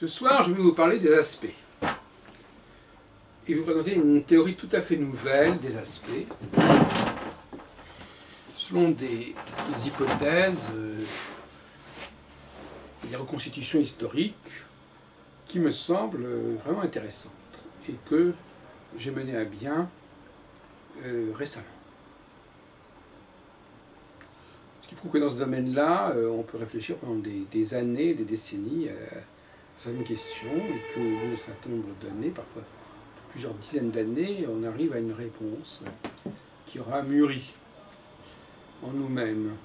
Ce soir, je vais vous parler des aspects. Et vous présenter une théorie tout à fait nouvelle des aspects, selon des hypothèses, des reconstitutions historiques, qui me semblent vraiment intéressantes, et que j'ai mené à bien récemment. Ce qui prouve que dans ce domaine-là, on peut réfléchir pendant des années, des décennies à certaines questions, et que dans un certain nombre d'années, parfois plusieurs dizaines d'années, on arrive à une réponse qui aura mûri en nous-mêmes.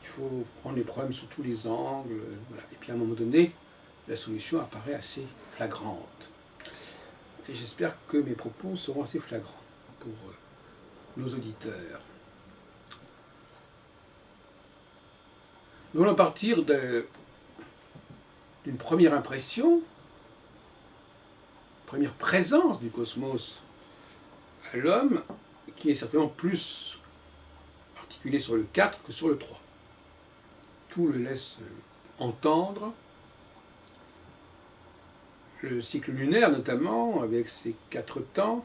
Il faut prendre les problèmes sous tous les angles, voilà. Et puis à un moment donné, la solution apparaît assez flagrante. Et j'espère que mes propos seront assez flagrants pour nos auditeurs. Nous allons partir d'une première impression, première présence du cosmos à l'homme, qui est certainement plus articulé sur le 4 que sur le 3. Tout le laisse entendre. Le cycle lunaire notamment, avec ses 4 temps,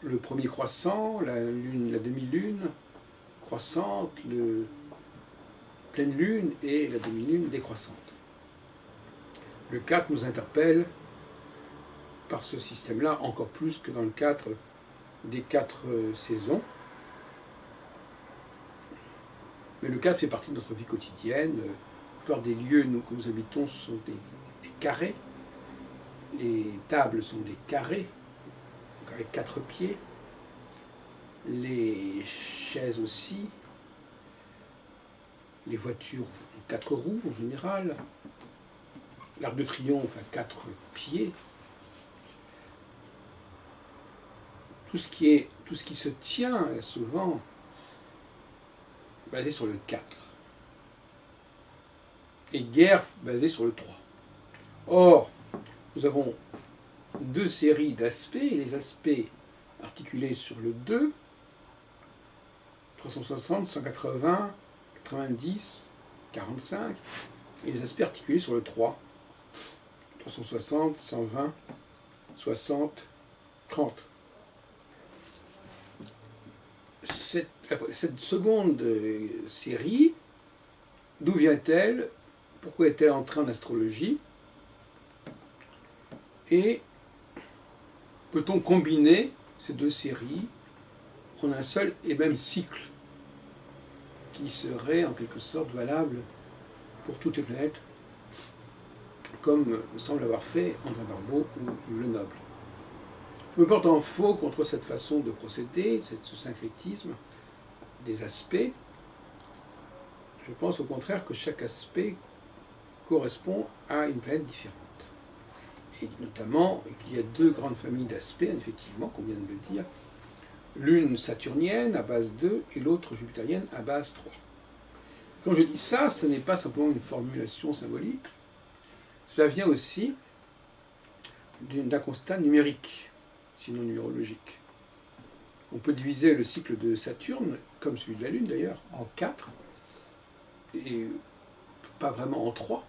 le premier croissant, la demi-lune croissante, la pleine lune et la demi-lune décroissante. Le 4 nous interpelle par ce système-là encore plus que dans le cadre des 4 saisons. Mais le 4 fait partie de notre vie quotidienne. La plupart des lieux que nous habitons sont des carrés. Les tables sont des carrés, donc avec 4 pieds. Les chaises aussi. Les voitures ont 4 roues en général. L'Arc de Triomphe a 4 pieds. Tout ce qui se tient est souvent basé sur le 4. Et guerre basée sur le 3. Or, nous avons 2 séries d'aspects, les aspects articulés sur le 2, 360, 180, 90, 45, et les aspects articulés sur le 3, 360, 120, 60, 30. Cette seconde série, d'où vient-elle? Pourquoi est-elle entrée en astrologie? Et peut-on combiner ces 2 séries en un seul et même cycle qui serait en quelque sorte valable pour toutes les planètes, comme semble avoir fait André Barbeau ou Lenoble? Je me porte en faux contre cette façon de procéder, ce syncrétisme des aspects. Je pense au contraire que chaque aspect correspond à une planète différente. Et notamment qu'il y a 2 grandes familles d'aspects, effectivement, qu'on vient de le dire. L'une saturnienne à base 2 et l'autre jupitérienne à base 3. Quand je dis ça, ce n'est pas simplement une formulation symbolique, cela vient aussi d'un constat numérique, sinon numérologique. On peut diviser le cycle de Saturne, comme celui de la Lune d'ailleurs, en 4, et pas vraiment en 3,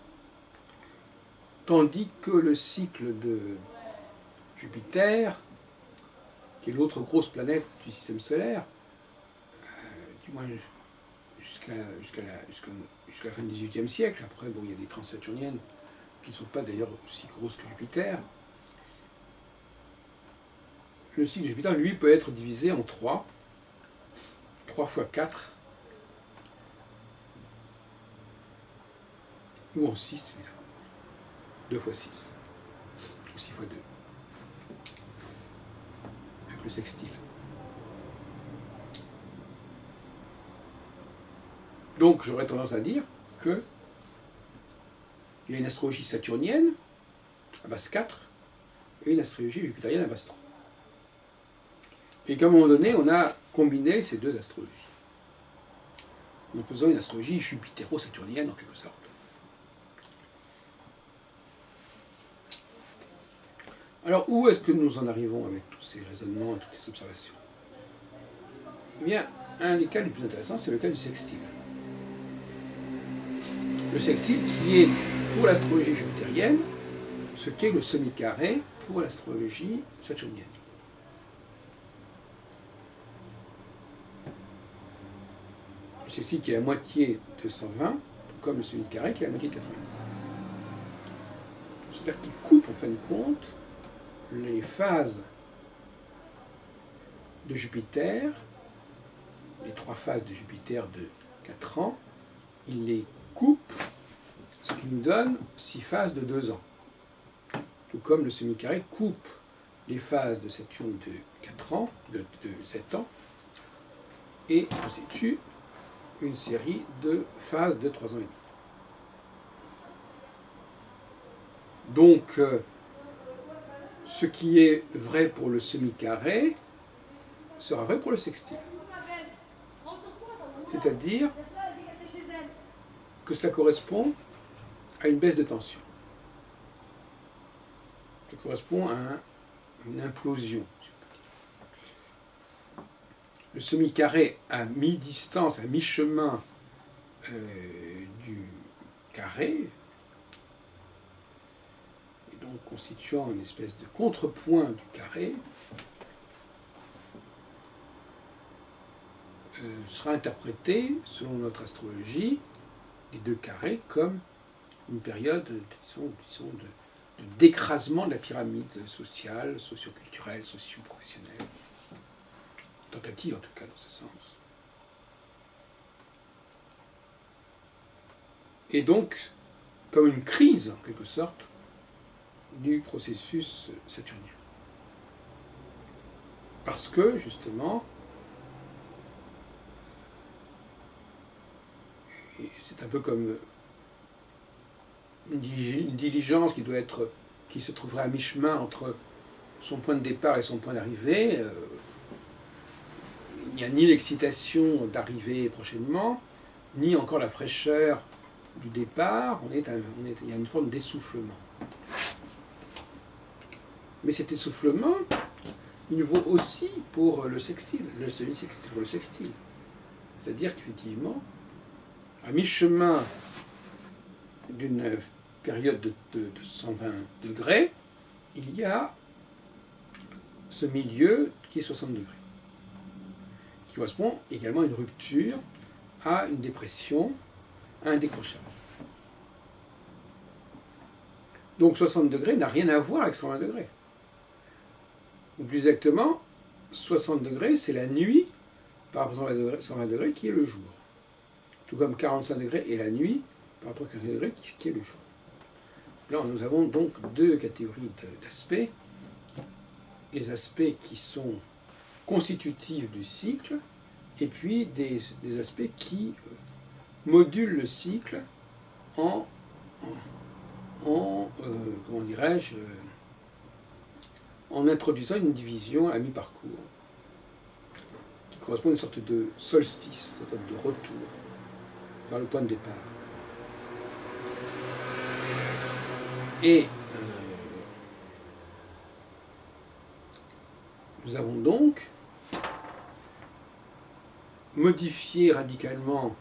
tandis que le cycle de Jupiter, qui est l'autre grosse planète du système solaire, du moins jusqu'à la fin du XVIIIe siècle, après bon, il y a des transsaturniennes qui ne sont pas d'ailleurs aussi grosses que Jupiter. Le cycle de Jupiter, lui, peut être divisé en 3, 3 fois 4, ou en 6, 2 fois 6, ou 6 fois 2, avec le sextile. Donc j'aurais tendance à dire qu'il y a une astrologie saturnienne à base 4 et une astrologie jupitérienne à base 3. Et qu'à un moment donné, on a combiné ces 2 astrologies, en faisant une astrologie jupitero-saturnienne en quelque sorte. Alors, où est-ce que nous en arrivons avec tous ces raisonnements et toutes ces observations? Eh bien, un des cas les plus intéressants, c'est le cas du sextile. Le sextile qui est pour l'astrologie jupitérienne ce qu'est le semi-carré pour l'astrologie saturnienne. Le sextile qui est la moitié de 120, comme le semi-carré qui est la moitié de 90. C'est-à-dire qu'il coupe en fin de compte les phases de Jupiter, les 3 phases de Jupiter de 4 ans, il les coupe, ce qui nous donne 6 phases de 2 ans. Tout comme le semi-carré coupe les phases de Saturne de 4 ans, de 7 ans, et constitue une série de phases de 3 ans et demi. Donc, ce qui est vrai pour le semi-carré sera vrai pour le sextile. C'est-à-dire que cela correspond à une baisse de tension. Ça correspond à une implosion. Le semi-carré à mi-distance, à mi-chemin du carré, et donc constituant une espèce de contrepoint du carré, sera interprété, selon notre astrologie, les 2 carrés comme une période disons, de d'écrasement de la pyramide sociale, socio-culturelle, socio-professionnelle. Tentative en tout cas dans ce sens. Et donc, comme une crise en quelque sorte, du processus saturnien. Parce que, justement, c'est un peu comme une diligence qui se trouverait à mi-chemin entre son point de départ et son point d'arrivée. Il n'y a ni l'excitation d'arriver prochainement, ni encore la fraîcheur du départ. Il y a une forme d'essoufflement. Mais cet essoufflement, il vaut aussi pour le sextile, le semi-sextile, pour le sextile. C'est-à-dire qu'effectivement, à mi-chemin d'une période de 120 degrés, il y a ce milieu qui est 60 degrés, qui correspond également à une rupture, à une dépression, à un décrochage. Donc 60 degrés n'a rien à voir avec 120 degrés. Ou plus exactement, 60 degrés, c'est la nuit par rapport à 120 degrés qui est le jour. Tout comme 45 degrés est la nuit par rapport à 45 degrés qui est le jour. Là, nous avons donc 2 catégories d'aspects. Les aspects qui sont constitutifs du cycle, et puis des aspects qui modulent le cycle comment dirais-je, en introduisant une division à mi-parcours, qui correspond à une sorte de solstice, une sorte de retour vers le point de départ. Et nous avons donc modifié radicalement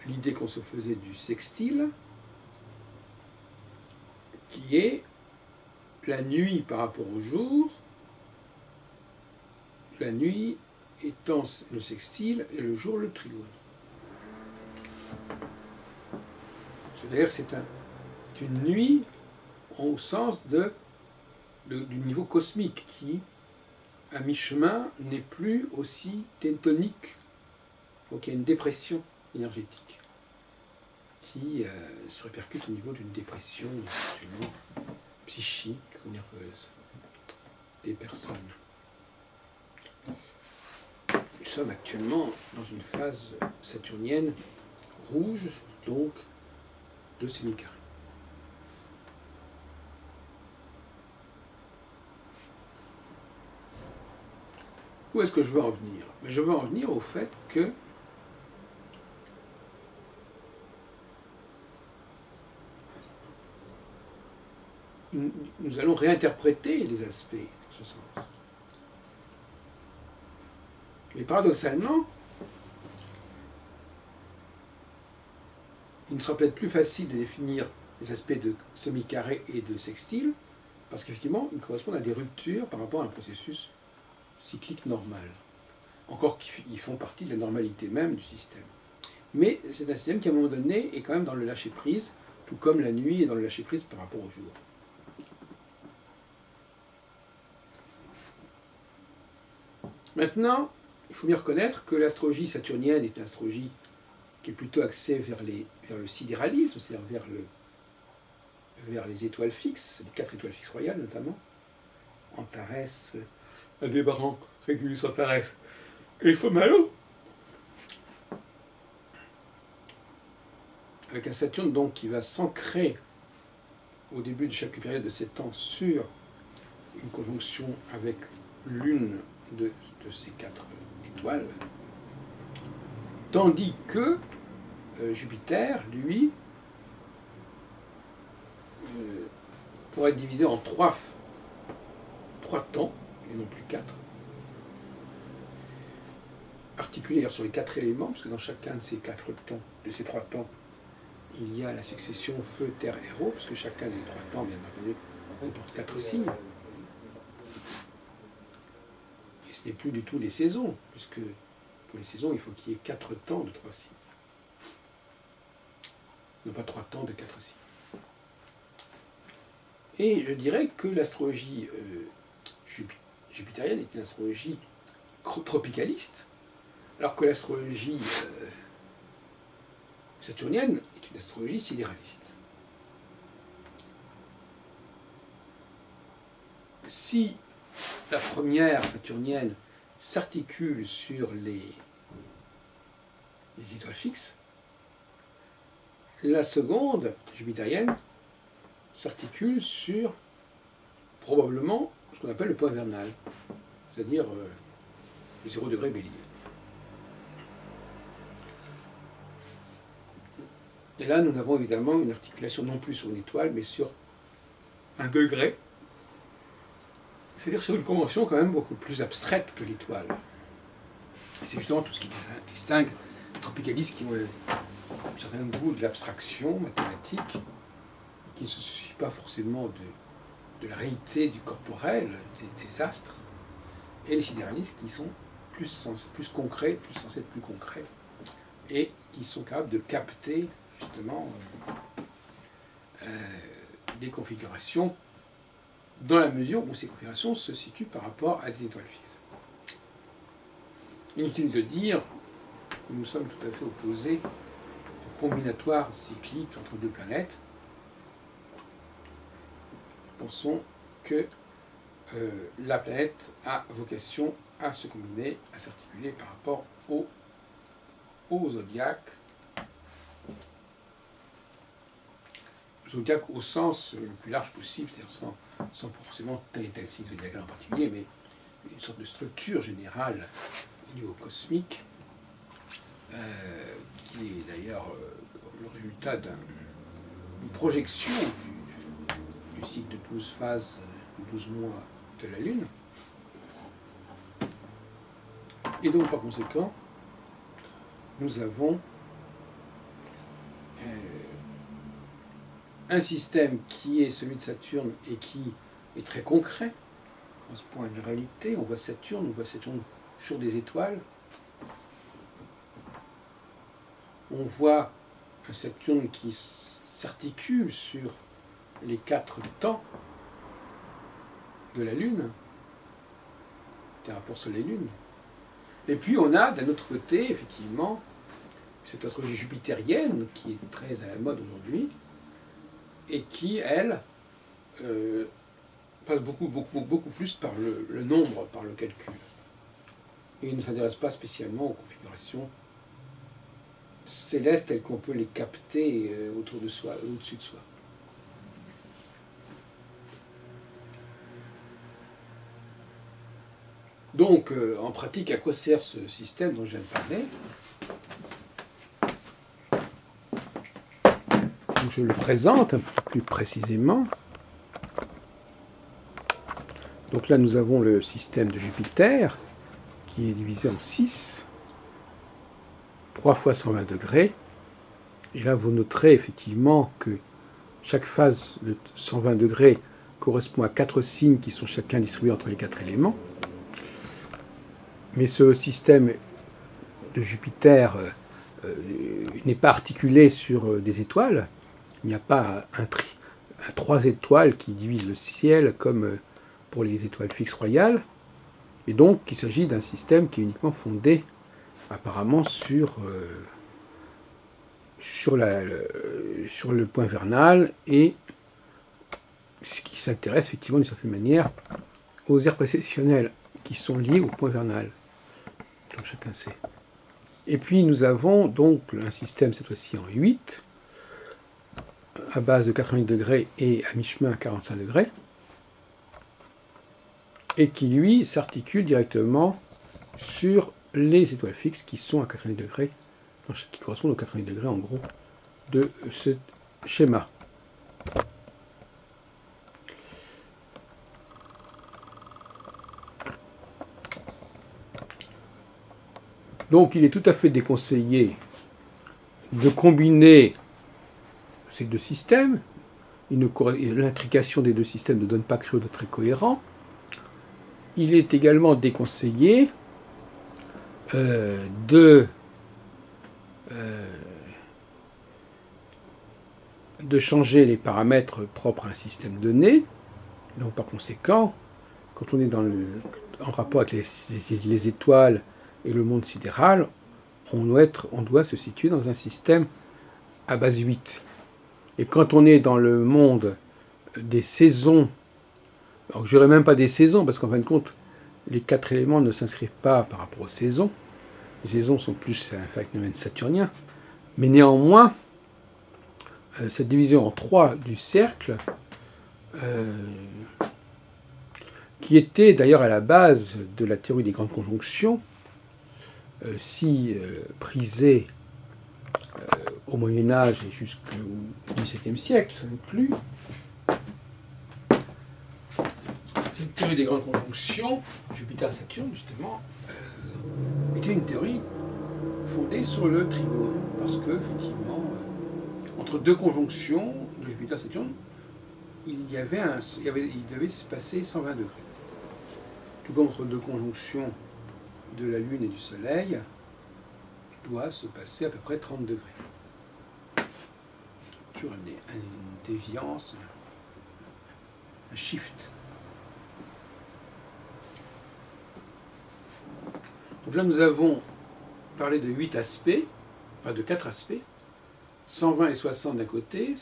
l'idée qu'on se faisait du sextile, qui est la nuit par rapport au jour, la nuit étant le sextile et le jour le trigone. C'est-à-dire que c'est une nuit au sens du niveau cosmique qui, à mi-chemin, n'est plus aussi tétonique. Donc il y a une dépression énergétique qui se répercute au niveau d'une dépression psychique ou nerveuse des personnes. Nous sommes actuellement dans une phase saturnienne rouge, donc de semi-carré. Où est-ce que je veux en venir? Je veux en venir au fait que nous allons réinterpréter les aspects en ce sens. Mais paradoxalement, il ne sera peut-être plus facile de définir les aspects de semi-carré et de sextile, parce qu'effectivement, ils correspondent à des ruptures par rapport à un processus cyclique normal. Encore qu'ils font partie de la normalité même du système. Mais c'est un système qui, à un moment donné, est quand même dans le lâcher-prise, tout comme la nuit est dans le lâcher-prise par rapport au jour. Maintenant, il faut bien reconnaître que l'astrologie saturnienne est une astrologie qui est plutôt axée vers le sidéralisme, c'est-à-dire vers les étoiles fixes, les 4 étoiles fixes royales notamment, Antares, Aldébaran, Régulus, Antares et Fomalhaut. Avec un Saturne donc qui va s'ancrer au début de chaque période de 7 ans sur une conjonction avec l'une de ces 4 étoiles, tandis que Jupiter, lui, pourrait être divisé en 3 temps, et non plus 4, articulés sur les 4 éléments, parce que dans chacun de ces 3 temps, il y a la succession feu, terre, air, eau, parce que chacun des 3 temps, bien entendu, comporte 4 signes. Et ce n'est plus du tout les saisons, puisque pour les saisons, il faut qu'il y ait 4 temps de 3 signes. Non pas 3 temps de 4 signes. Et je dirais que l'astrologie jupitérienne est une astrologie tropicaliste, alors que l'astrologie saturnienne est une astrologie sidéraliste. Si la première saturnienne s'articule sur les étoiles fixes, la seconde, jupitérienne, s'articule sur probablement ce qu'on appelle le point vernal, c'est-à-dire le 0 degré Bélier. Et là, nous avons évidemment une articulation non plus sur une étoile, mais sur un degré, c'est-à-dire sur une convention quand même beaucoup plus abstraite que l'étoile. Et c'est justement tout ce qui distingue les tropicalistes qui ont un certain goût de l'abstraction mathématique, qui ne se soucient pas forcément de la réalité du corporel, des astres, et les sidéralistes qui sont plus concrets, plus censés être plus concrets, et qui sont capables de capter justement des configurations dans la mesure où ces configurations se situent par rapport à des étoiles fixes. Inutile de dire que nous sommes tout à fait opposés au combinatoire cyclique entre 2 planètes. Pensons que la planète a vocation à se combiner, à s'articuler par rapport au zodiaque. Zodiaque au sens le plus large possible, c'est-à-dire sans forcément tel et tel signe zodiacal en particulier, mais une sorte de structure générale au niveau cosmique, qui est d'ailleurs le résultat d'une projection du cycle de 12 phases, de 12 mois de la Lune. Et donc, par conséquent, nous avons un système qui est celui de Saturne et qui est très concret, correspond à une réalité. On voit Saturne sur des étoiles. On voit un Saturne qui s'articule sur les 4 temps de la Lune, des rapports Soleil-Lune. Et puis on a d'un autre côté, effectivement, cette astrologie jupitérienne qui est très à la mode aujourd'hui et qui, elle, passe beaucoup plus par le nombre, par le calcul. Et ne s'intéresse pas spécialement aux configurations célestes telles qu'on peut les capter autour de soi, au-dessus de soi. Donc, en pratique, à quoi sert ce système dont je viens de parler? Donc, je le présente un peu plus précisément. Donc là, nous avons le système de Jupiter, qui est divisé en 6, 3 fois 120 degrés. Et là, vous noterez effectivement que chaque phase de 120 degrés correspond à 4 signes qui sont chacun distribués entre les 4 éléments. Mais ce système de Jupiter n'est pas articulé sur des étoiles. Il n'y a pas un 3 étoiles qui divisent le ciel comme pour les étoiles fixes royales. Et donc, il s'agit d'un système qui est uniquement fondé apparemment sur le point vernal et ce qui s'intéresse effectivement d'une certaine manière aux aires précessionnelles qui sont liées au point vernal, comme chacun sait. Et puis nous avons donc un système cette fois-ci en 8, à base de 80 degrés et à mi-chemin à 45 degrés, et qui lui s'articule directement sur les étoiles fixes qui sont à 80 degrés, qui correspondent aux 80 degrés en gros de ce schéma. Donc il est tout à fait déconseillé de combiner ces deux systèmes. L'intrication des deux systèmes ne donne pas quelque chose de très cohérent. Il est également déconseillé de changer les paramètres propres à un système donné. Donc par conséquent, quand on est en rapport avec les étoiles et le monde sidéral, on doit se situer dans un système à base 8. Et quand on est dans le monde des saisons, alors je dirais même pas des saisons, parce qu'en fin de compte, les 4 éléments ne s'inscrivent pas par rapport aux saisons. Les saisons sont plus un phénomène saturnien. Mais néanmoins, cette division en 3 du cercle, qui était d'ailleurs à la base de la théorie des grandes conjonctions, si prisée au Moyen-Âge et jusqu'au XVIIe siècle, ça inclut. Cette théorie des grandes conjonctions, Jupiter-Saturne, justement, était une théorie fondée sur le trigone, parce que, effectivement, entre deux conjonctions de Jupiter-Saturne, il devait se passer 120 degrés. Tout comme entre deux conjonctions de la Lune et du Soleil, doit se passer à peu près 30 degrés. Sur une déviance, un shift. Donc là, nous avons parlé de 8 aspects, enfin de 4 aspects, 120 et 60 d'un côté,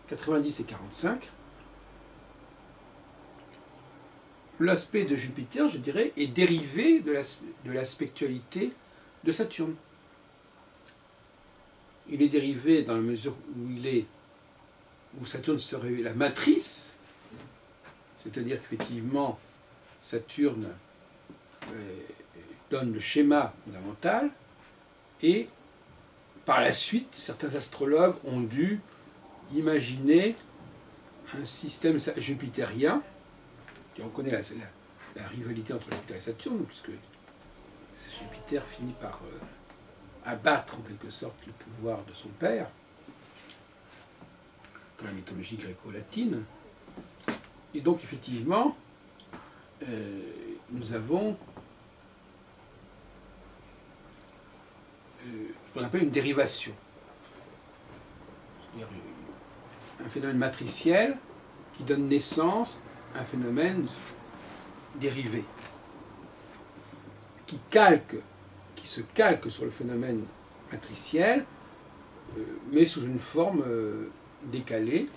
90 et 45. L'aspect de Jupiter, je dirais, est dérivé de l'aspectualité de Saturne. Il est dérivé dans la mesure où Saturne serait la matrice, c'est-à-dire qu'effectivement, Saturne donne le schéma fondamental, et par la suite, certains astrologues ont dû imaginer un système jupitérien, qui reconnaît la rivalité entre Jupiter et Saturne, puisque Jupiter finit par abattre en quelque sorte le pouvoir de son père, dans la mythologie gréco-latine. Et donc effectivement, nous avons ce qu'on appelle une dérivation. C'est-à-dire un phénomène matriciel qui donne naissance à un phénomène dérivé, qui se calque sur le phénomène matriciel, mais sous une forme décalée,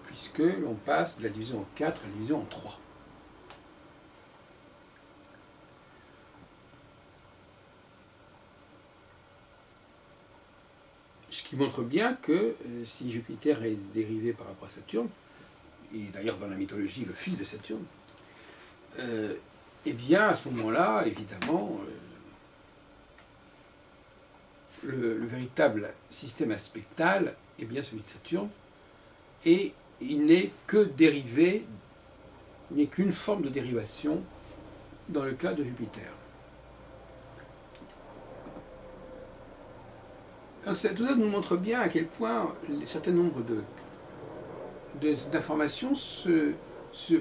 puisque l'on passe de la division en 4 à la division en 3. Ce qui montre bien que si Jupiter est dérivé par rapport à Saturne, et d'ailleurs dans la mythologie le fils de Saturne, eh bien à ce moment-là, évidemment, le véritable système aspectal est bien celui de Saturne, et il n'est que dérivé, il n'est qu'une forme de dérivation dans le cas de Jupiter. Donc tout ça nous montre bien à quel point un certain nombre d'informations se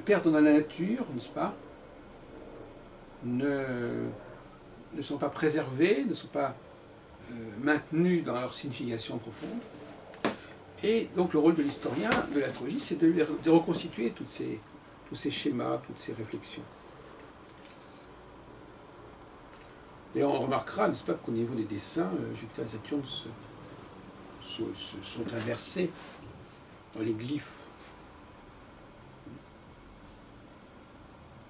perdent dans la nature, n'est-ce pas, ne sont pas préservées, ne sont pas maintenues dans leur signification profonde. Et donc le rôle de l'historien de l'astrologie, c'est de reconstituer tous ces schémas, toutes ces réflexions. Et on remarquera, n'est-ce pas, qu'au niveau des dessins, Jupiter et Saturne sont inversés dans les glyphes.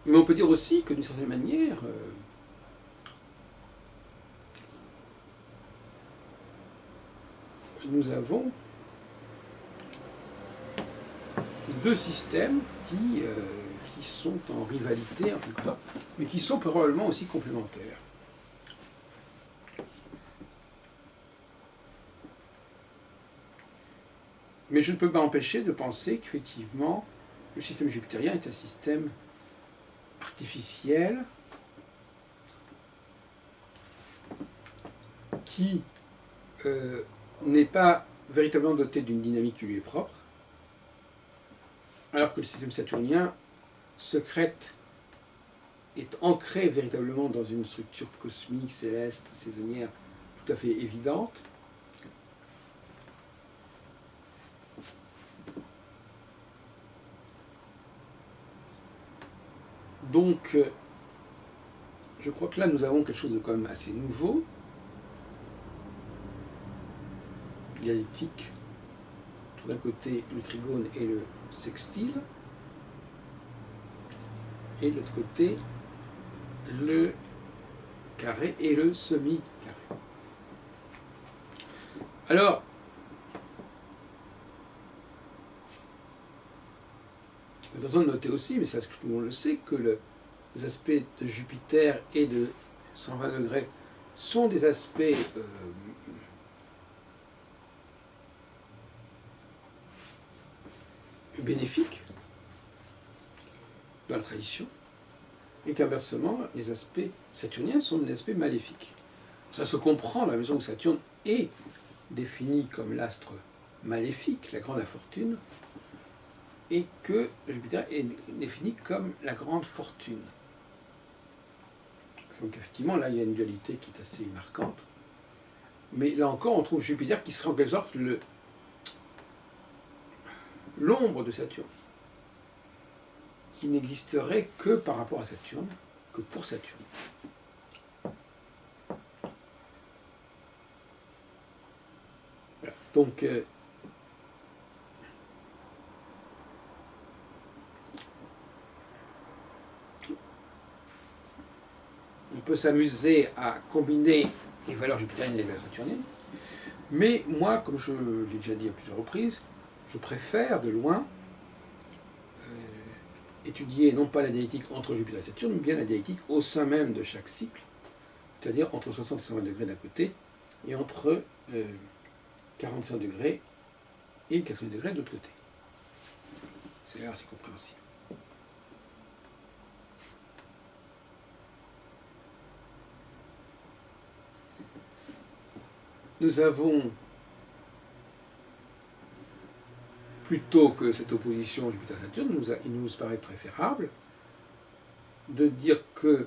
Mais on peut dire aussi que d'une certaine manière, nous avons deux systèmes qui sont en rivalité, en tout cas, mais qui sont probablement aussi complémentaires. Mais je ne peux pas empêcher de penser qu'effectivement, le système jupitérien est un système artificiel qui n'est pas véritablement doté d'une dynamique qui lui est propre, alors que le système saturnien secrète, est ancré véritablement dans une structure cosmique, céleste, saisonnière, tout à fait évidente. Donc, je crois que là, nous avons quelque chose de quand même assez nouveau. Dialectique, tout d'un côté le trigone et le sextile, et de l'autre côté le carré et le semi-carré. Alors, il est important de noter aussi, mais ça tout le monde le sait, que les aspects de Jupiter et de 120 degrés sont des aspects bénéfiques dans la tradition, et qu'inversement, les aspects saturniens sont des aspects maléfiques. Ça se comprend dans la mesure où Saturne est défini comme l'astre maléfique, la grande infortune, et que Jupiter est défini comme la grande fortune. Donc effectivement, là, il y a une dualité qui est assez marquante. Mais là encore, on trouve Jupiter qui serait en quelque sorte l'ombre de Saturne, qui n'existerait que par rapport à Saturne, que pour Saturne. Voilà. Donc, on peut s'amuser à combiner les valeurs jupitériennes et les valeurs saturniennes, mais moi, comme je l'ai déjà dit à plusieurs reprises, je préfère de loin étudier non pas la dialectique entre Jupiter et Saturne, mais bien la dialectique au sein même de chaque cycle, c'est-à-dire entre 60 et 120 degrés d'un côté, et entre 45 degrés et 80 degrés de l'autre côté. C'est assez compréhensible. Nous avons, plutôt que cette opposition Jupiter-Saturne, il nous paraît préférable de dire que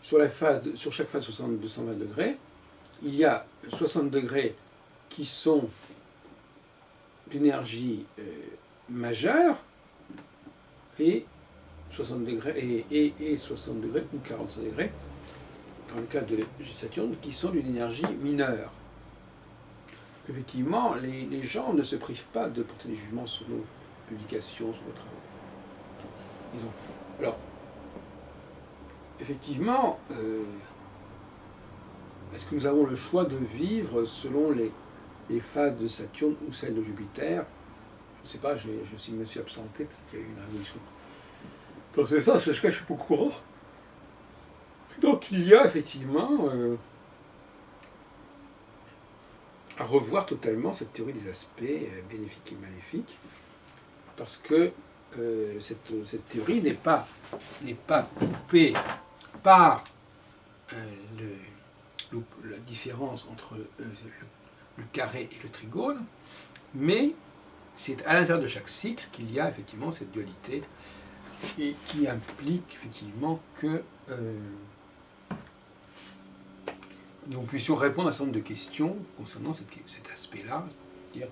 sur chaque phase 220 degrés, il y a 60 degrés qui sont d'énergie majeure et 60 degrés, et 60 degrés ou 45 degrés, dans le cas de Saturne, qui sont d'une énergie mineure. Effectivement, les gens ne se privent pas de porter des jugements sur nos publications, sur nos travaux. Alors, effectivement, est-ce que nous avons le choix de vivre selon les phases de Saturne ou celles de Jupiter? Je ne sais pas, je me suis absenté, peut-être qu'il y a eu une révolution. Donc c'est ça, c'est ce que je suis pas au courant. Donc il y a effectivement à revoir totalement cette théorie des aspects bénéfiques et maléfiques, parce que cette théorie n'est pas coupée par la différence entre le carré et le trigone, mais c'est à l'intérieur de chaque cycle qu'il y a effectivement cette dualité et qui implique effectivement que nous puissions répondre à un certain nombre de questions concernant cet aspect-là, c'est-à-dire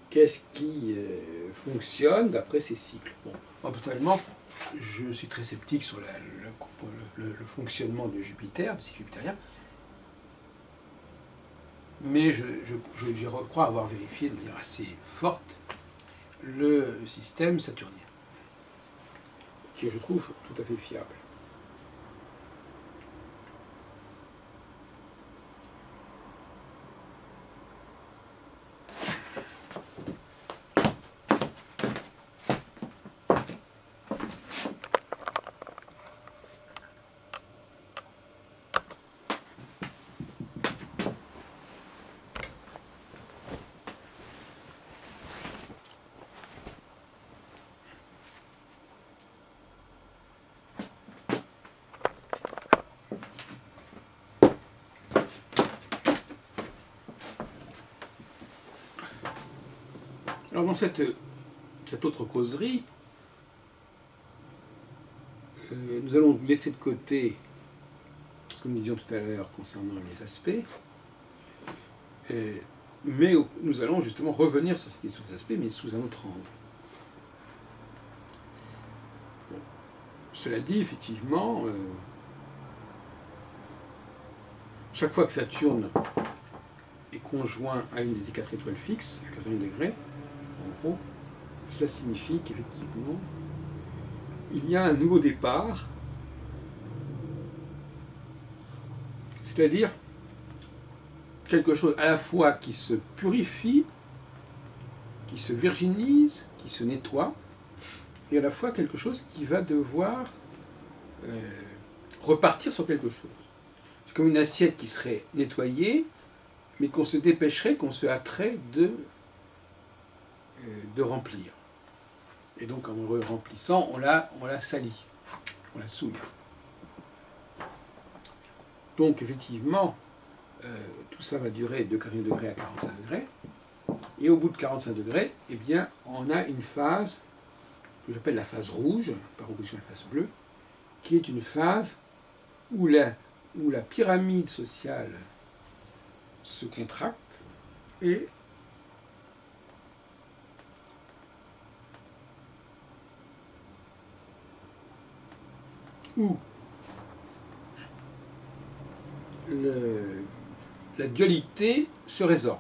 qu'est-ce qui fonctionne d'après ces cycles. Bon, moi, personnellement, je suis très sceptique sur le fonctionnement de Jupiter, du cycle jupitérien, mais je crois avoir vérifié de manière assez forte le système saturnien, qui je trouve tout à fait fiable. Alors dans cette autre causerie, nous allons laisser de côté, comme nous disions tout à l'heure concernant les aspects, mais nous allons justement revenir sur ces aspects, mais sous un autre angle. Bon. Cela dit, effectivement, chaque fois que Saturne est conjoint à une des 4 étoiles fixes, à 80 degrés, en gros, cela signifie qu'effectivement, il y a un nouveau départ, c'est-à-dire quelque chose à la fois qui se purifie, qui se virginise, qui se nettoie, et à la fois quelque chose qui va devoir repartir sur quelque chose. C'est comme une assiette qui serait nettoyée, mais qu'on se dépêcherait, qu'on se hâterait de remplir. Et donc en le remplissant, on la salit, on la souille. Donc effectivement, tout ça va durer de 40 degrés à 45 degrés. Et au bout de 45 degrés, eh bien, on a une phase que j'appelle la phase rouge, par opposition à la phase bleue, qui est une phase où la pyramide sociale se contracte et où la dualité se résorbe.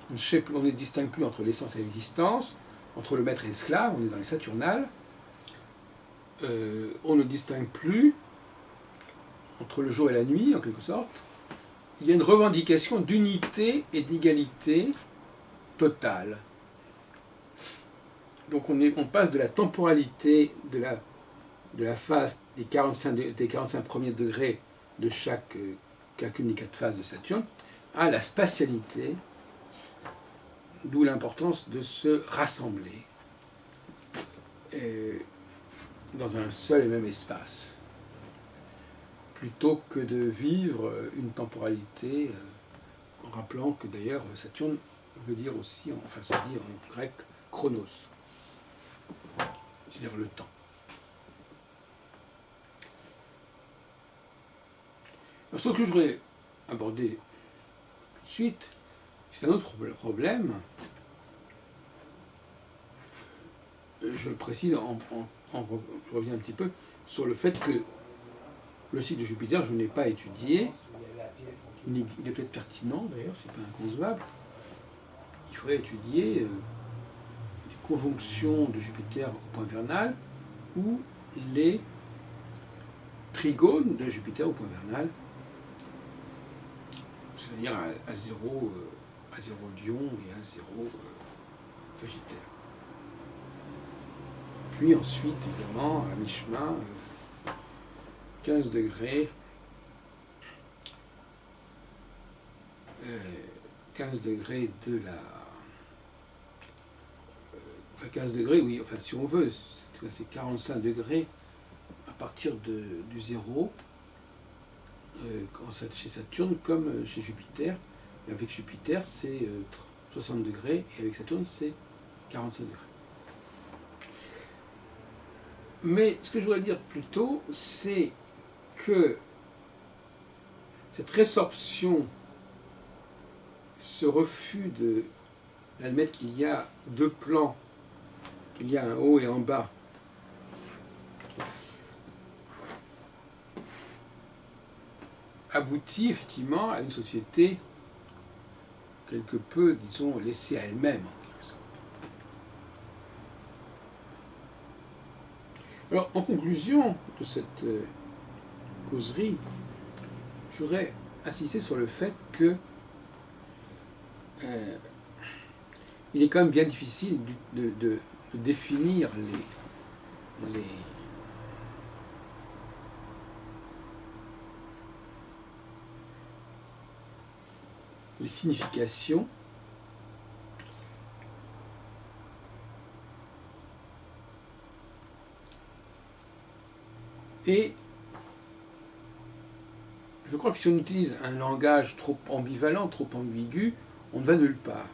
On ne distingue plus entre l'essence et l'existence, entre le maître et l'esclave, on est dans les Saturnales. On ne distingue plus entre le jour et la nuit, en quelque sorte. Il y a une revendication d'unité et d'égalité totale. Donc on passe de la temporalité de la phase des 45 premiers degrés de chacune des 4 phases de Saturne à la spatialité, d'où l'importance de se rassembler dans un seul et même espace, plutôt que de vivre une temporalité, en rappelant que d'ailleurs Saturne veut dire aussi, enfin se dit en grec, chronos, c'est-à-dire le temps. Alors, ce que je voudrais aborder tout de suite, c'est un autre problème. Je précise, je reviens un petit peu sur le fait que le cycle de Jupiter, je ne l'ai pas étudié. Il est peut-être pertinent d'ailleurs, c'est pas inconcevable. Il faudrait étudier les conjonctions de Jupiter au point vernal ou les trigones de Jupiter au point vernal, c'est-à-dire à 0 Lion et à 0 Sagittaire. Puis ensuite, évidemment, à mi-chemin, 15 degrés, 15 degrés de la... 15 degrés, oui, enfin si on veut, c'est 45 degrés à partir du zéro chez Saturne comme chez Jupiter. Et avec Jupiter, c'est 60 degrés, et avec Saturne, c'est 45 degrés. Mais ce que je voudrais dire plutôt, c'est que cette résorption, ce refus d'admettre qu'il y a deux plans, qu'il y a un haut et un bas, aboutit effectivement à une société quelque peu, disons, laissée à elle-même, en quelque sorte. Alors, en conclusion de cette causerie, je voudrais insister sur le fait que il est quand même bien difficile de définir les significations et je crois que si on utilise un langage trop ambivalent, trop ambigu, on ne va nulle part.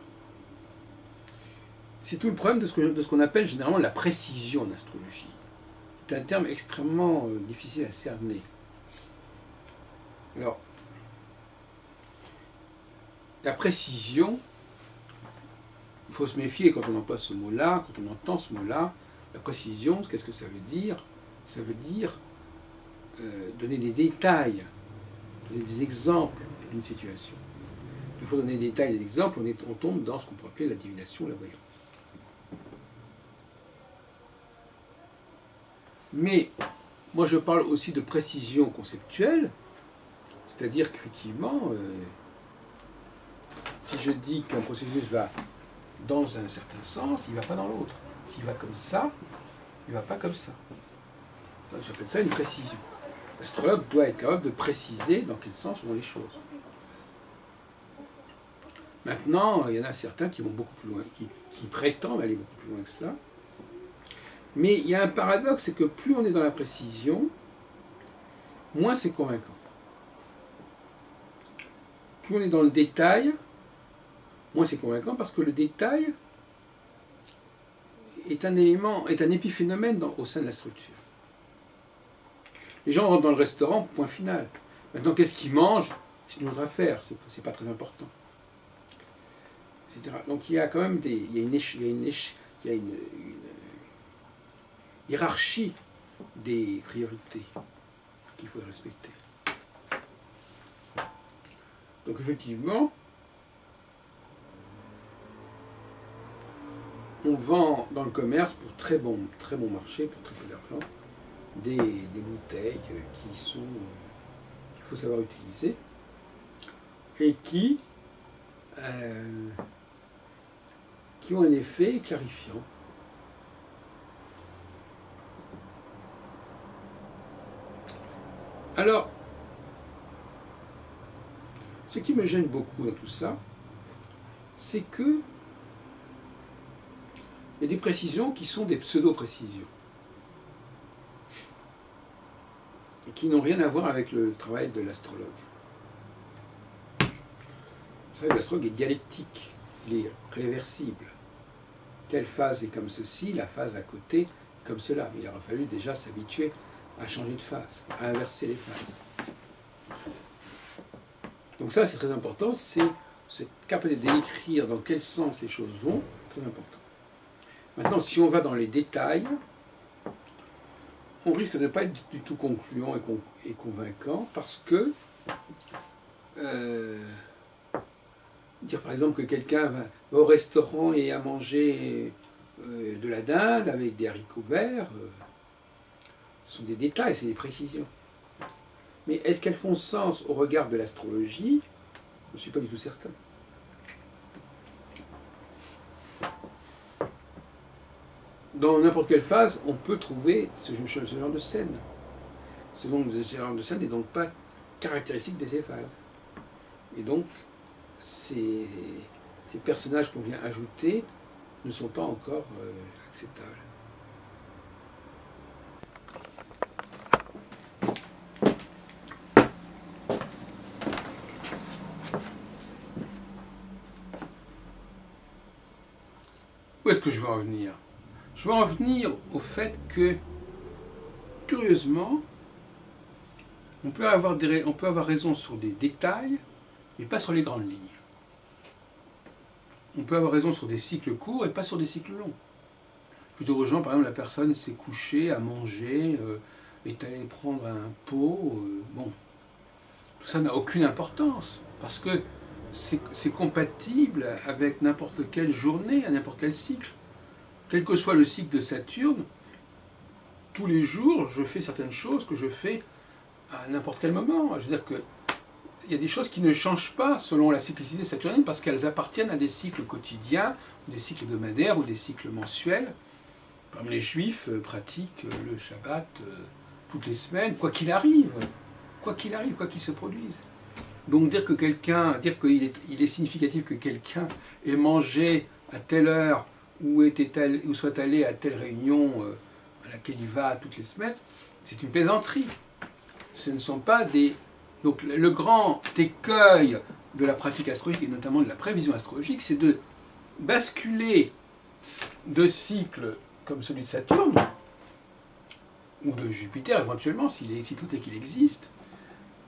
C'est tout le problème de ce qu'on appelle généralement la précision en astrologie. C'est un terme extrêmement difficile à cerner. Alors, la précision, il faut se méfier quand on emploie ce mot-là, quand on entend ce mot-là. La précision, qu'est-ce que ça veut dire? Ça veut dire donner des détails, donner des exemples d'une situation. Il faut donner des détails, des exemples, on tombe dans ce qu'on peut appeler la divination, la voyance. Mais moi je parle aussi de précision conceptuelle, c'est-à-dire qu'effectivement, si je dis qu'un processus va dans un certain sens, il ne va pas dans l'autre. S'il va comme ça, il ne va pas comme ça. J'appelle ça une précision. L'astrologue doit être capable de préciser dans quel sens vont les choses. Maintenant, il y en a certains qui vont beaucoup plus loin, qui prétendent aller beaucoup plus loin que cela. Mais il y a un paradoxe, c'est que plus on est dans la précision, moins c'est convaincant. Plus on est dans le détail, moins c'est convaincant, parce que le détail est un élément, est un épiphénomène au sein de la structure. Les gens rentrent dans le restaurant, point final. Maintenant, qu'est-ce qu'ils mangent? C'est une autre affaire, c'est pas très important. Etc. Donc il y a quand même une hiérarchie des priorités qu'il faut respecter. Donc effectivement, on vend dans le commerce pour très bon marché, pour très peu d'argent, des bouteilles qu'il faut savoir utiliser et qui ont un effet clarifiant. Alors, ce qui me gêne beaucoup dans tout ça, c'est que il y a des précisions qui sont des pseudo-précisions et qui n'ont rien à voir avec le travail de l'astrologue. Le travail de l'astrologue est dialectique, il est réversible. Telle phase est comme ceci, la phase à côté est comme cela. Il aura fallu déjà s'habituer à changer de phase, à inverser les phases. Donc ça, c'est très important, c'est cette capacité d'écrire dans quel sens les choses vont, très important. Maintenant, si on va dans les détails, on risque de ne pas être du tout concluant et convaincant, parce que dire par exemple que quelqu'un va au restaurant et à manger de la dinde avec des haricots verts, ce sont des détails, c'est des précisions. Mais est-ce qu'elles font sens au regard de l'astrologie? Je ne suis pas du tout certain. Dans n'importe quelle phase, on peut trouver ce genre de scène. Ce genre de scène n'est donc pas caractéristique de ces phases. Et donc, ces personnages qu'on vient ajouter ne sont pas encore acceptables. Où est-ce que je veux en venir? Je veux en venir au fait que, curieusement, on peut avoir raison sur des détails, mais pas sur les grandes lignes. On peut avoir raison sur des cycles courts et pas sur des cycles longs. Plutôt aux gens, par exemple, la personne s'est couchée, a mangé, est allée prendre un pot. Bon, tout ça n'a aucune importance, parce que c'est compatible avec n'importe quelle journée, à n'importe quel cycle. Quel que soit le cycle de Saturne, tous les jours, je fais certaines choses que je fais à n'importe quel moment. Je veux dire que il y a des choses qui ne changent pas selon la cyclicité saturnienne parce qu'elles appartiennent à des cycles quotidiens, des cycles hebdomadaires ou des cycles mensuels. Comme les juifs pratiquent le Shabbat toutes les semaines, quoi qu'il arrive, quoi qu'il se produise. Donc dire qu'il est significatif que quelqu'un ait mangé à telle heure ou soit allé à telle réunion à laquelle il va toutes les semaines, c'est une plaisanterie. Ce ne sont pas des... Donc le grand écueil de la pratique astrologique, et notamment de la prévision astrologique, c'est de basculer de cycles comme celui de Saturne, ou de Jupiter éventuellement, si tout est qu'il existe,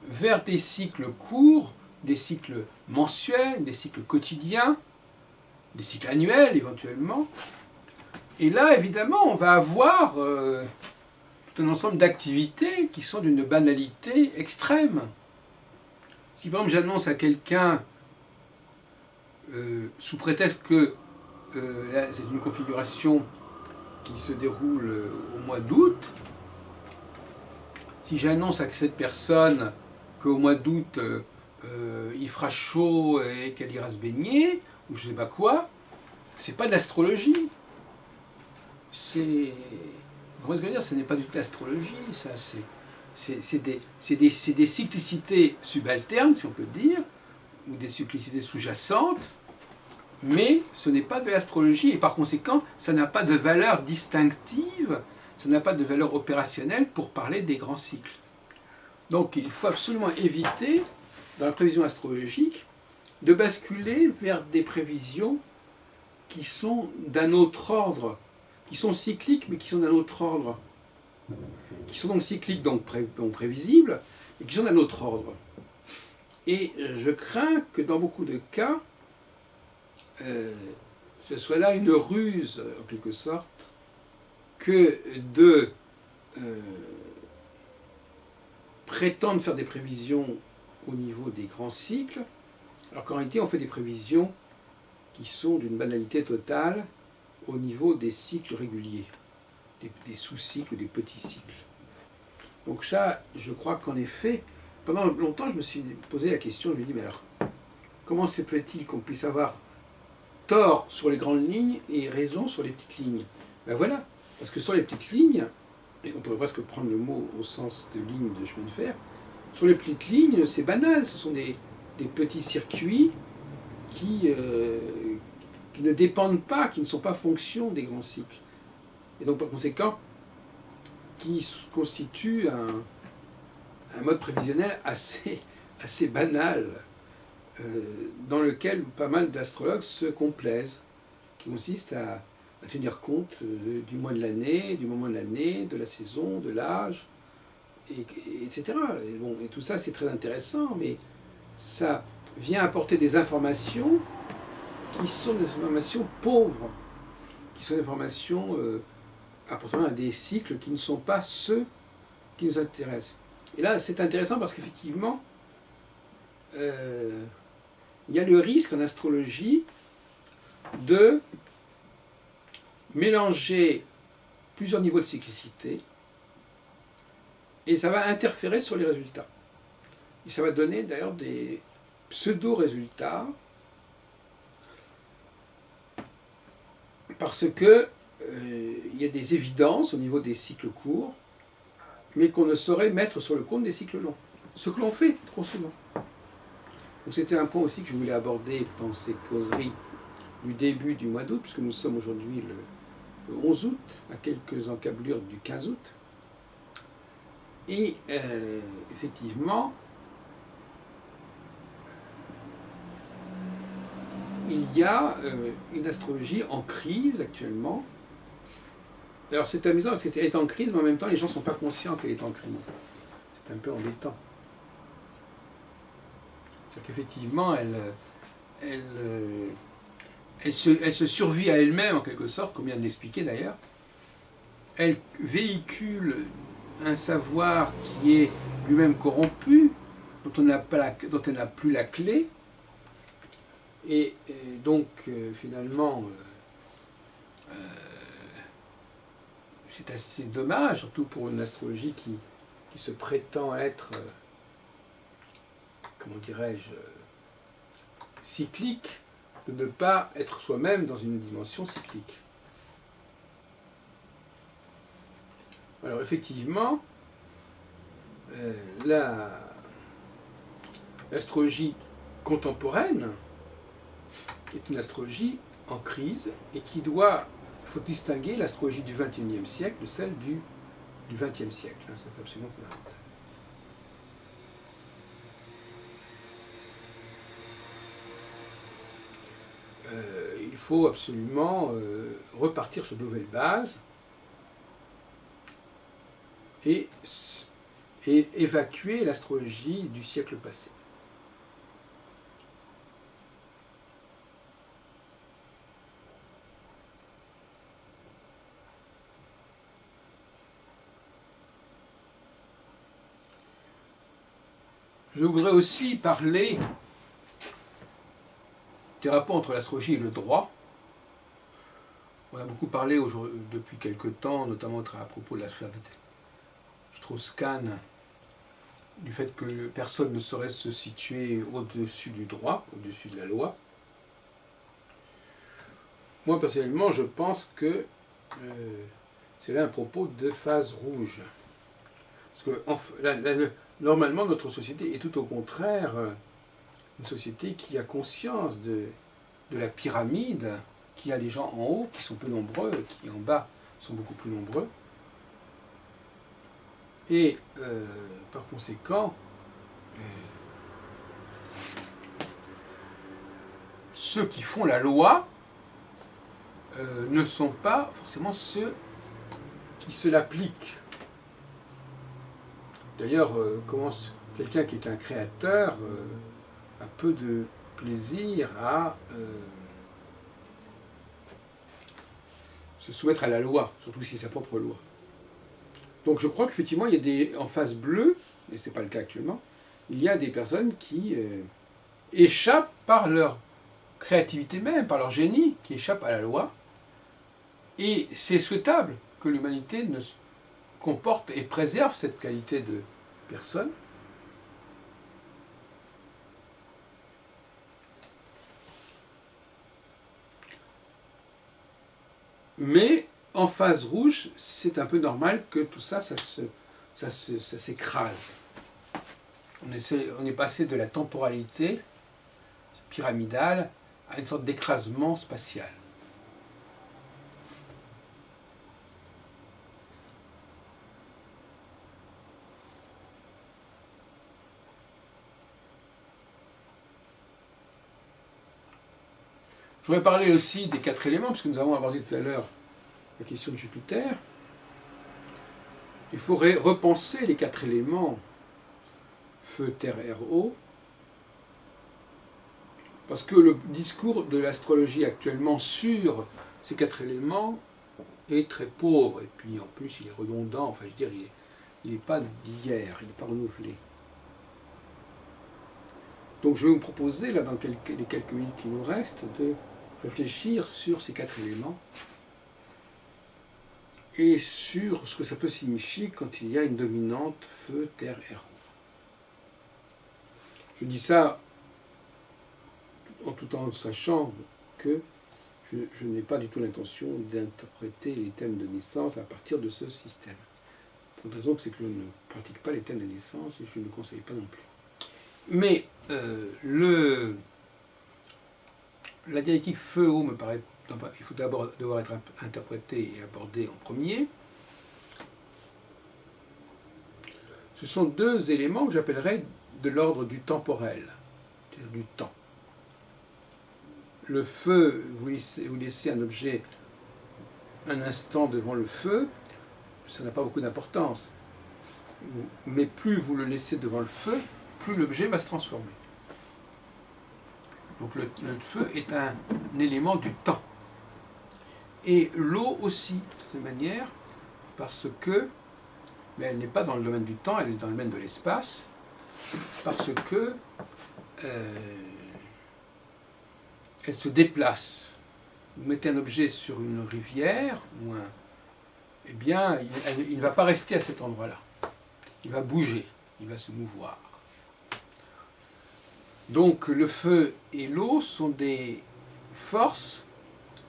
vers des cycles courts, des cycles mensuels, des cycles quotidiens, des cycles annuels éventuellement. Et là, évidemment, on va avoir tout un ensemble d'activités qui sont d'une banalité extrême. Si par exemple j'annonce à quelqu'un, sous prétexte que c'est une configuration qui se déroule au mois d'août, si j'annonce à cette personne qu'au mois d'août il fera chaud et qu'elle ira se baigner, ou je ne sais pas quoi, c'est pas de l'astrologie. Comment est-ce que je veux dire? Ce n'est pas du tout l'astrologie, ça. C'est des cyclicités subalternes, si on peut dire, ou des cyclicités sous-jacentes, mais ce n'est pas de l'astrologie, et par conséquent, ça n'a pas de valeur distinctive, ça n'a pas de valeur opérationnelle pour parler des grands cycles. Donc il faut absolument éviter, dans la prévision astrologique, de basculer vers des prévisions qui sont d'un autre ordre, qui sont cycliques, mais qui sont d'un autre ordre, qui sont donc cycliques, donc prévisibles, et qui sont d'un autre ordre. Et je crains que dans beaucoup de cas, ce soit là une ruse, en quelque sorte, que de prétendre faire des prévisions au niveau des grands cycles, alors qu'en réalité on fait des prévisions qui sont d'une banalité totale au niveau des cycles réguliers, des sous-cycles, des petits cycles. Donc ça, je crois qu'en effet, pendant longtemps je me suis posé la question, je me dis, mais alors, comment se peut-il qu'on puisse avoir tort sur les grandes lignes et raison sur les petites lignes? Ben voilà, parce que sur les petites lignes, et on pourrait presque prendre le mot au sens de ligne de chemin de fer, sur les petites lignes, c'est banal, ce sont des petits circuits qui ne dépendent pas, qui ne sont pas fonction des grands cycles. Et donc par conséquent, qui constituent un mode prévisionnel assez banal, dans lequel pas mal d'astrologues se complaisent, qui consiste à tenir compte du mois de l'année, du moment de l'année, de la saison, de l'âge, etc. Et tout ça c'est très intéressant, mais ça vient apporter des informations qui sont des informations pauvres, qui sont des informations appartenant à des cycles qui ne sont pas ceux qui nous intéressent. Et là c'est intéressant parce qu'effectivement, il y a le risque en astrologie de mélanger plusieurs niveaux de cyclicité et ça va interférer sur les résultats. Et ça va donner d'ailleurs des pseudo-résultats parce que il y a des évidences au niveau des cycles courts, mais qu'on ne saurait mettre sur le compte des cycles longs. Ce que l'on fait trop souvent. Donc c'était un point aussi que je voulais aborder dans ces causeries du début du mois d'août, puisque nous sommes aujourd'hui le 11 août, à quelques encablures du 15 août. Et effectivement, il il y a une astrologie en crise actuellement. Alors c'est amusant parce qu'elle est en crise, mais en même temps les gens ne sont pas conscients qu'elle est en crise. C'est un peu embêtant. C'est-à-dire qu'effectivement, elle se survit à elle-même en quelque sorte, comme vient de l'expliquer d'ailleurs. Elle véhicule un savoir qui est lui-même corrompu, dont elle n'a plus la clé. Et donc, finalement, c'est assez dommage, surtout pour une astrologie qui se prétend être, comment dirais-je, cyclique, de ne pas être soi-même dans une dimension cyclique. Alors, effectivement, l'astrologie contemporaine est une astrologie en crise et qui doit, il faut distinguer l'astrologie du XXIe siècle de celle du XXe siècle. C'est absolument fondamental. Il faut absolument repartir sur de nouvelles bases et évacuer l'astrologie du siècle passé. Je voudrais aussi parler des rapports entre l'astrologie et le droit. On a beaucoup parlé depuis quelque temps, notamment à propos de l'affaire Strauss-Kahn, du fait que personne ne saurait se situer au-dessus du droit, au-dessus de la loi. Moi, personnellement, je pense que c'est là un propos de phase rouge. Parce que normalement, notre société est tout au contraire une société qui a conscience de la pyramide, qui a des gens en haut qui sont peu nombreux, qui en bas sont beaucoup plus nombreux. Et par conséquent, ceux qui font la loi ne sont pas forcément ceux qui se l'appliquent. D'ailleurs, quelqu'un qui est un créateur a peu de plaisir à se soumettre à la loi, surtout si c'est sa propre loi. Donc je crois qu'effectivement, il y a en phase bleue, et ce n'est pas le cas actuellement, il y a des personnes qui échappent par leur créativité même, par leur génie, qui échappent à la loi. Et c'est souhaitable que l'humanité comporte et préserve cette qualité de personne. Mais en phase rouge, c'est un peu normal que tout ça, ça s'écrase. On est passé de la temporalité pyramidale à une sorte d'écrasement spatial. Je voudrais parler aussi des 4 éléments, puisque nous avons abordé tout à l'heure la question de Jupiter. Il faudrait repenser les 4 éléments, feu, terre, air, eau, parce que le discours de l'astrologie actuellement sur ces 4 éléments est très pauvre, et puis en plus il est redondant, enfin je veux dire, il n'est pas d'hier, il n'est pas renouvelé. Donc je vais vous proposer, là, dans les quelques minutes qui nous restent, de réfléchir sur ces 4 éléments et sur ce que ça peut signifier quand il y a une dominante feu, terre, air. Je dis ça tout en sachant que je n'ai pas du tout l'intention d'interpréter les thèmes de naissance à partir de ce système. Pour une raison, c'est que je ne pratique pas les thèmes de naissance et je ne le conseille pas non plus. Mais la dialectique feu-eau me paraît, il faut d'abord devoir être interprété et abordé en premier. Ce sont 2 éléments que j'appellerais de l'ordre du temporel, c'est-à-dire du temps. le feu, vous laissez un objet un instant devant le feu, ça n'a pas beaucoup d'importance. Mais plus vous le laissez devant le feu, plus l'objet va se transformer. Donc le feu est un élément du temps. Et l'eau aussi, de cette manière, parce que, mais elle n'est pas dans le domaine du temps, elle est dans le domaine de l'espace, parce que elle se déplace. Vous mettez un objet sur une rivière, eh bien, il ne va pas rester à cet endroit-là. Il va bouger, il va se mouvoir. Donc le feu et l'eau sont des forces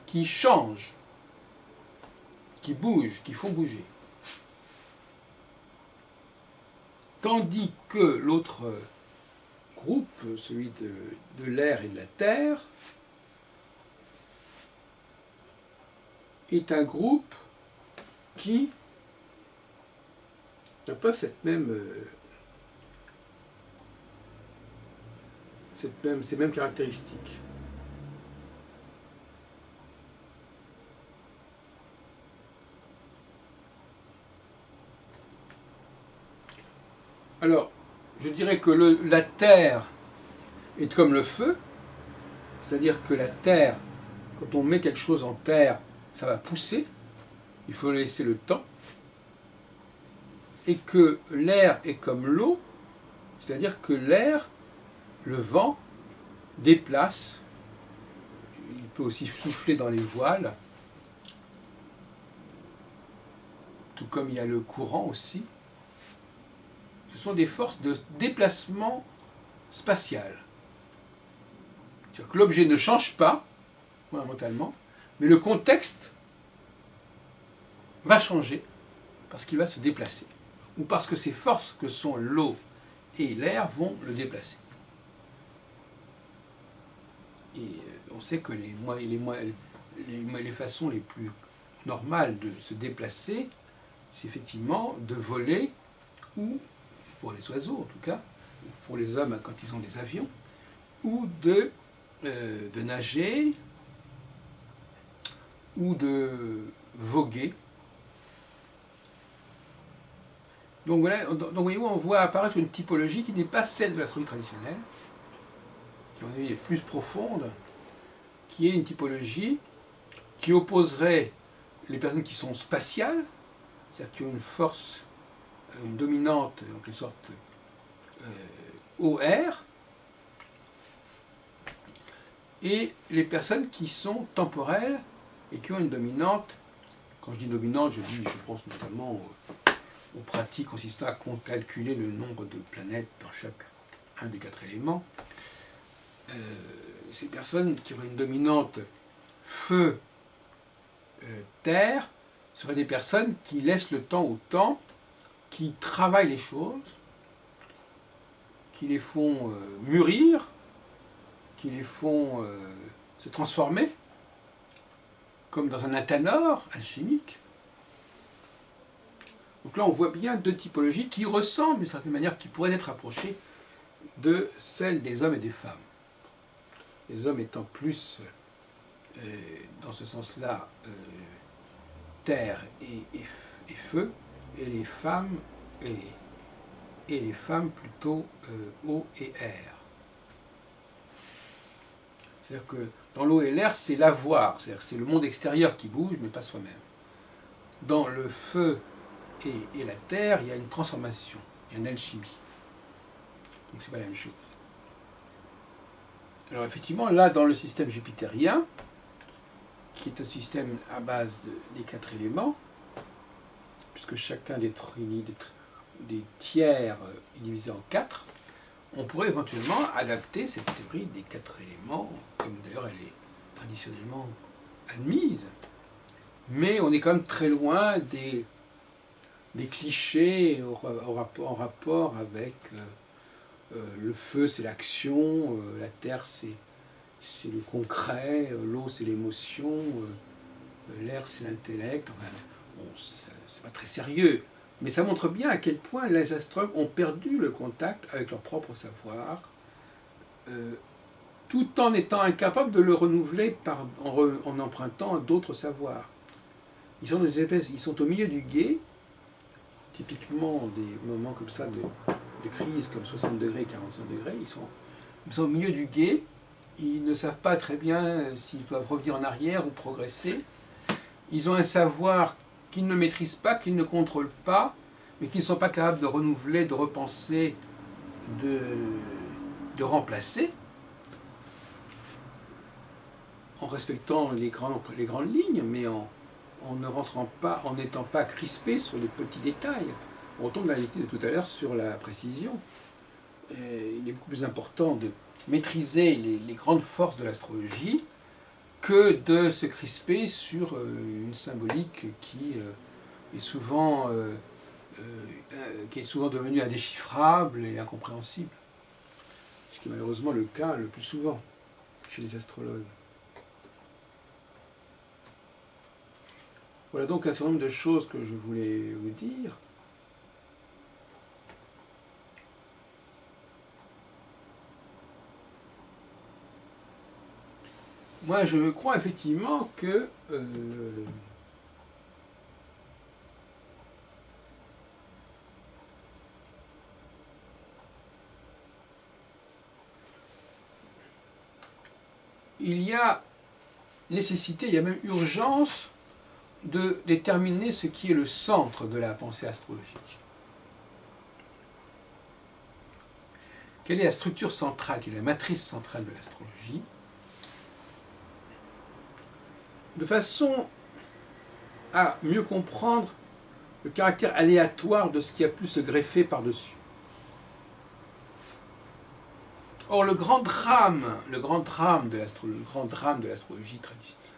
qui changent, qui bougent, qui font bouger. Tandis que l'autre groupe, celui de l'air et de la terre, est un groupe qui n'a pas ces mêmes caractéristiques. Alors, je dirais que la terre est comme le feu, c'est-à-dire que la terre, quand on met quelque chose en terre, ça va pousser, il faut laisser le temps, et que l'air est comme l'eau, c'est-à-dire que l'air, le vent, déplace, il peut aussi souffler dans les voiles, tout comme il y a le courant aussi. Ce sont des forces de déplacement spatial. C'est-à-dire que l'objet ne change pas, fondamentalement, mais le contexte va changer parce qu'il va se déplacer, ou parce que ces forces que sont l'eau et l'air vont le déplacer. Et on sait que les façons les plus normales de se déplacer, c'est effectivement de voler, ou, pour les oiseaux en tout cas, ou pour les hommes quand ils ont des avions, ou de nager, ou de voguer. Donc voilà, voyez-vous, on voit apparaître une typologie qui n'est pas celle de l'astronomie traditionnelle, qui à mon avis est plus profonde, qui est une typologie qui opposerait les personnes qui sont spatiales, c'est-à-dire qui ont une force, une dominante, en quelque sorte, OR, et les personnes qui sont temporelles et qui ont une dominante. Quand je dis dominante, je pense notamment aux pratiques consistant à calculer le nombre de planètes dans un des 4 éléments. Ces personnes qui auraient une dominante feu, terre, seraient des personnes qui laissent le temps au temps, qui travaillent les choses, qui les font mûrir, qui les font se transformer, comme dans un athanor alchimique. Donc là, on voit bien deux typologies qui ressemblent d'une certaine manière, qui pourraient être approchées de celles des hommes et des femmes. Les hommes étant plus, dans ce sens-là, terre et feu, et les femmes plutôt eau et air. C'est-à-dire que dans l'eau et l'air, c'est l'avoir, c'est-à-dire que c'est le monde extérieur qui bouge, mais pas soi-même. Dans le feu et la terre, il y a une transformation, il y a une alchimie. Donc c'est pas la même chose. Alors effectivement, là, dans le système jupitérien, qui est un système à base des 4 éléments, puisque chacun des tiers est divisé en 4, on pourrait éventuellement adapter cette théorie des 4 éléments, comme d'ailleurs elle est traditionnellement admise, mais on est quand même très loin des clichés en rapport avec le feu c'est l'action, la terre c'est le concret, l'eau c'est l'émotion, l'air c'est l'intellect. Enfin, bon, c'est pas très sérieux, mais ça montre bien à quel point les astronomes ont perdu le contact avec leur propre savoir, tout en étant incapable de le renouveler en empruntant d'autres savoirs. Ils sont ils sont au milieu du gué, typiquement des moments comme ça de crise, comme 60 degrés, 45 degrés, ils sont au milieu du gué, ils ne savent pas très bien s'ils doivent revenir en arrière ou progresser. Ils ont un savoir qu'ils ne maîtrisent pas, qu'ils ne contrôlent pas, mais qu'ils ne sont pas capables de renouveler, de repenser, de remplacer, en respectant les grandes lignes, mais en ne rentrant pas, en n'étant pas crispé sur les petits détails. On retombe dans l'idée de tout à l'heure sur la précision. Il est beaucoup plus important de maîtriser les grandes forces de l'astrologie que de se crisper sur une symbolique qui est souvent devenue indéchiffrable et incompréhensible. Ce qui est malheureusement le cas le plus souvent chez les astrologues. Voilà donc un certain nombre de choses que je voulais vous dire. Moi, je crois effectivement que il y a nécessité, il y a même urgence de déterminer ce qui est le centre de la pensée astrologique. Quelle est la structure centrale, quelle est la matrice centrale de l'astrologie, de façon à mieux comprendre le caractère aléatoire de ce qui a pu se greffer par-dessus. Or, le grand drame de l'astrologie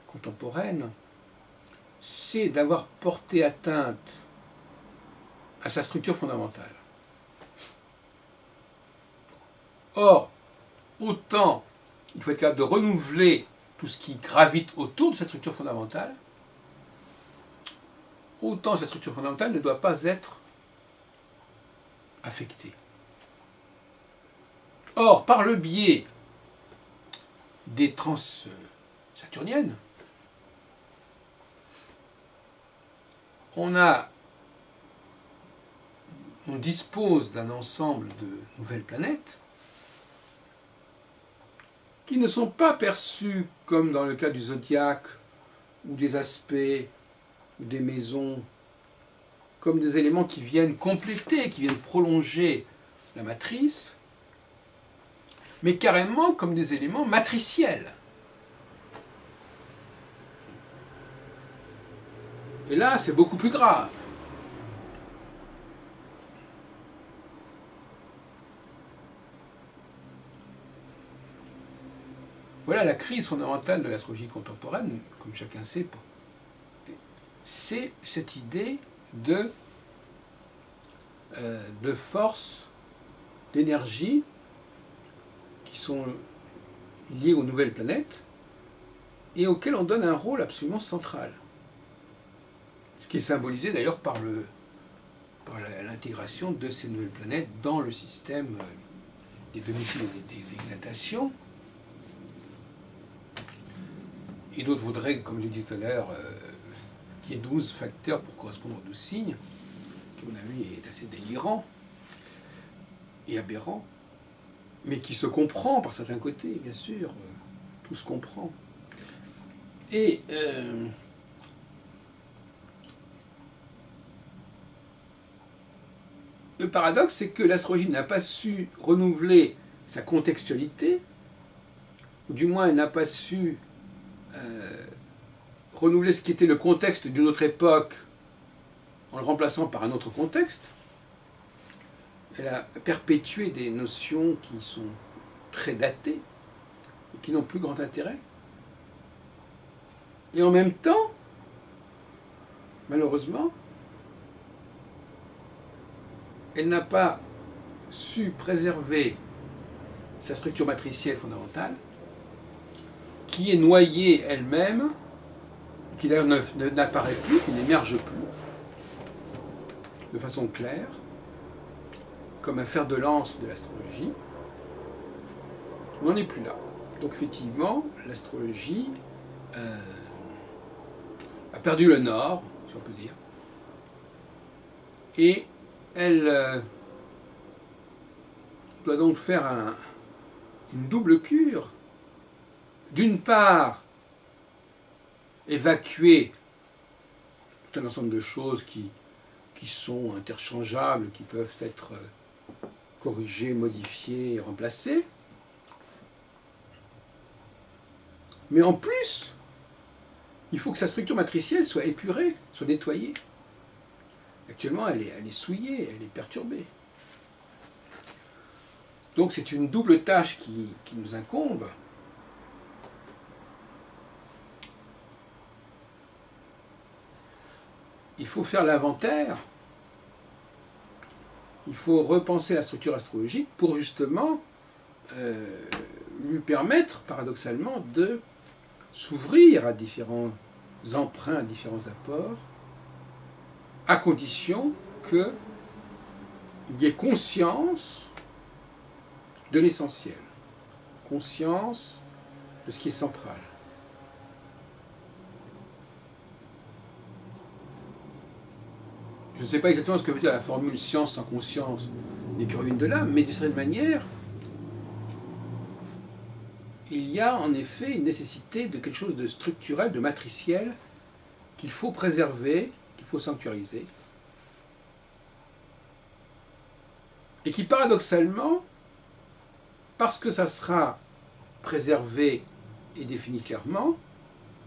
contemporaine, c'est d'avoir porté atteinte à sa structure fondamentale. Or, autant il faut être capable de renouveler tout ce qui gravite autour de cette structure fondamentale, autant cette structure fondamentale ne doit pas être affectée. Or, par le biais des trans saturniennes, on dispose d'un ensemble de nouvelles planètes qui ne sont pas perçues comme dans le cas du zodiaque ou des aspects ou des maisons, comme des éléments qui viennent compléter, qui viennent prolonger la matrice, mais carrément comme des éléments matriciels. Et là, c'est beaucoup plus grave. Voilà la crise fondamentale de l'astrologie contemporaine, comme chacun sait. C'est cette idée de force, d'énergie qui sont liées aux nouvelles planètes et auxquelles on donne un rôle absolument central. Ce qui est symbolisé d'ailleurs par l'intégration de ces nouvelles planètes dans le système des domiciles et des exaltations. Et d'autres voudraient, comme je l'ai dit tout à l'heure, qu'il y ait 12 facteurs pour correspondre aux 12 signes, qui, à mon avis, est assez délirant et aberrant, mais qui se comprend par certains côtés, bien sûr, tout se comprend. Et le paradoxe, c'est que l'astrologie n'a pas su renouveler sa contextualité, ou du moins elle n'a pas su renouveler ce qui était le contexte d'une autre époque en le remplaçant par un autre contexte. Elle a perpétué des notions qui sont très datées et qui n'ont plus grand intérêt. Et en même temps, malheureusement, elle n'a pas su préserver sa structure matricielle fondamentale, qui est noyée elle-même, qui d'ailleurs n'apparaît plus, qui n'émerge plus, de façon claire, comme un fer de lance de l'astrologie. On n'en est plus là. Donc effectivement, l'astrologie a perdu le nord, si on peut dire, et elle doit donc faire une double cure. D'une part, évacuer tout un ensemble de choses qui sont interchangeables, qui peuvent être corrigées, modifiées et remplacées. Mais en plus, il faut que sa structure matricielle soit épurée, soit nettoyée. Actuellement, elle est souillée, elle est perturbée. Donc c'est une double tâche qui nous incombe. Il faut faire l'inventaire, il faut repenser la structure astrologique pour justement lui permettre, paradoxalement, de s'ouvrir à différents emprunts, à différents apports, à condition qu'il y ait conscience de l'essentiel, conscience de ce qui est central. Je ne sais pas exactement ce que veut dire la formule « science sans conscience n'est que ruine de l'âme », mais d'une certaine manière, il y a en effet une nécessité de quelque chose de structurel, de matriciel, qu'il faut préserver, qu'il faut sanctuariser, et qui paradoxalement, parce que ça sera préservé et défini clairement,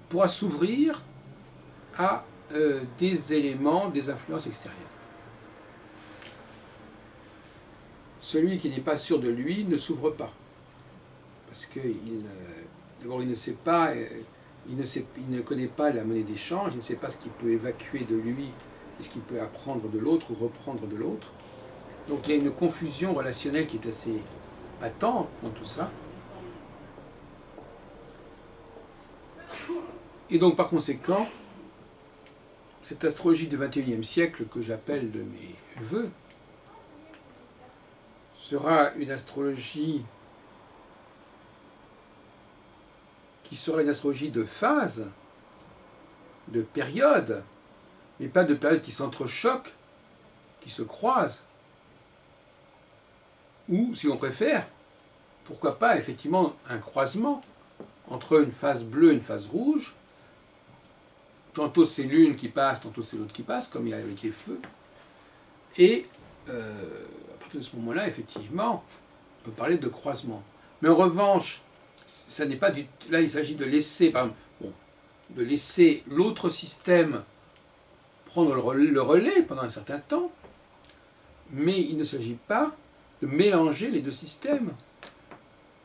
pourra s'ouvrir à des éléments, des influences extérieures. Celui qui n'est pas sûr de lui ne s'ouvre pas. Parce qu'il d'abord il ne sait pas, il ne connaît pas la monnaie d'échange, il ne sait pas ce qu'il peut évacuer de lui, et ce qu'il peut apprendre de l'autre ou reprendre de l'autre. Donc il y a une confusion relationnelle qui est assez patente dans tout ça. Et donc par conséquent, cette astrologie du XXIe siècle que j'appelle de mes voeux sera une astrologie qui sera une astrologie de phase, de période, mais pas de périodes qui s'entrechoquent, qui se croisent. Ou, si on préfère, pourquoi pas effectivement un croisement entre une phase bleue et une phase rouge. Tantôt c'est l'une qui passe, tantôt c'est l'autre qui passe, comme il y a avec les feux. Et à partir de ce moment-là, effectivement, on peut parler de croisement. Mais en revanche, ça n'est pas du... là il s'agit de laisser, par exemple, de laisser l'autre système prendre le relais pendant un certain temps, mais il ne s'agit pas de mélanger les deux systèmes.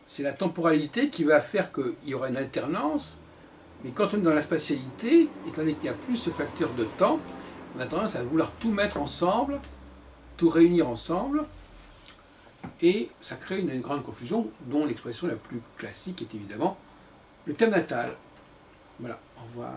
C'est la temporalité qui va faire qu'il y aura une alternance. Mais quand on est dans la spatialité, étant donné qu'il n'y a plus ce facteur de temps, on a tendance à vouloir tout mettre ensemble, tout réunir ensemble, et ça crée une grande confusion, dont l'expression la plus classique est évidemment le thème natal. Voilà, au revoir.